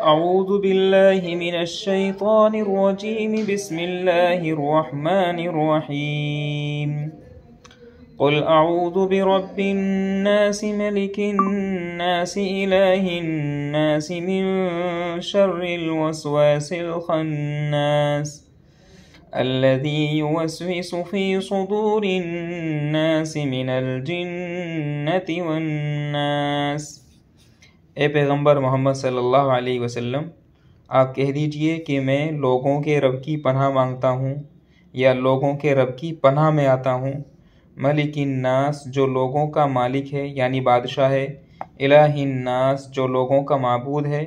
أعوذ بالله من الشيطان الرجيم بسم الله الرحمن الرحيم قل أعوذ برب الناس ملك الناس إله الناس من شر الوسواس الخناس الذي يوسوس في صدور الناس من الجنة والناس۔ اے پیغمبر محمد صلی اللہ علیہ وسلم، آپ کہہ دیجئے کہ میں لوگوں کے رب کی پناہ مانگتا ہوں یا لوگوں کے رب کی پناہ میں آتا ہوں۔ ملک الناس، جو لوگوں کا مالک ہے یعنی بادشاہ ہے، الہ الناس، جو لوگوں کا معبود ہے۔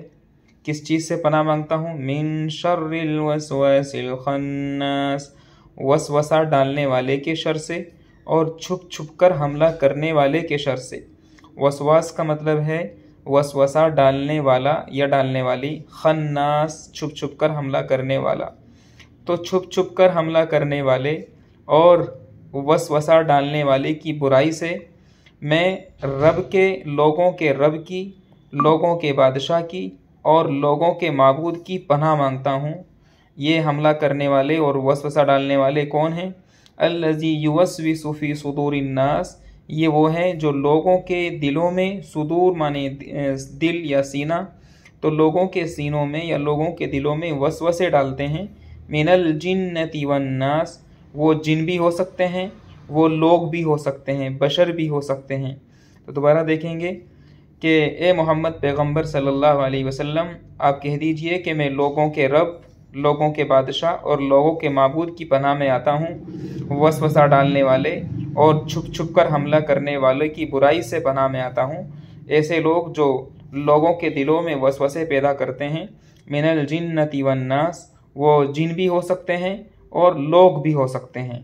کس چیز سے پناہ مانگتا ہوں؟ من شر الوسواس الخناس، وسوسہ ڈالنے والے کے شر سے اور چھپ چھپ کر حملہ کرنے والے کے شر سے۔ وسواس کا مطلب ہے وسوسہ ڈالنے والا یا ڈالنے والی، خناس چھپ چھپ کر حملہ کرنے والا۔ تو چھپ چھپ کر حملہ کرنے والے اور وسوسہ ڈالنے والے کی برائی سے میں رب کے، لوگوں کے رب کی، لوگوں کے بادشاہ کی اور لوگوں کے معبود کی پناہ مانگتا ہوں۔ یہ حملہ کرنے والے اور وسوسہ ڈالنے والے کون ہیں؟ الذی یوسوس فی صدور الناس، یہ وہ ہیں جو لوگوں کے دلوں میں، صدور مانے دل یا سینہ، تو لوگوں کے سینوں میں یا لوگوں کے دلوں میں وسوسے ڈالتے ہیں۔ من الجنۃ والناس، وہ جن بھی ہو سکتے ہیں، وہ لوگ بھی ہو سکتے ہیں، بشر بھی ہو سکتے ہیں۔ تو دوبارہ دیکھیں گے کہ اے محمد پیغمبر صلی اللہ علیہ وسلم، آپ کہہ دیجئے کہ میں لوگوں کے رب، لوگوں کے بادشاہ اور لوگوں کے معبود کی پناہ میں آتا ہوں، وسوسہ ڈالنے والے اور چھپ چھپ کر حملہ کرنے والے کی برائی سے پناہ میں آتا ہوں۔ ایسے لوگ جو لوگوں کے دلوں میں وسوسے پیدا کرتے ہیں، من الجنۃ والناس، وہ جن بھی ہو سکتے ہیں اور لوگ بھی ہو سکتے ہیں۔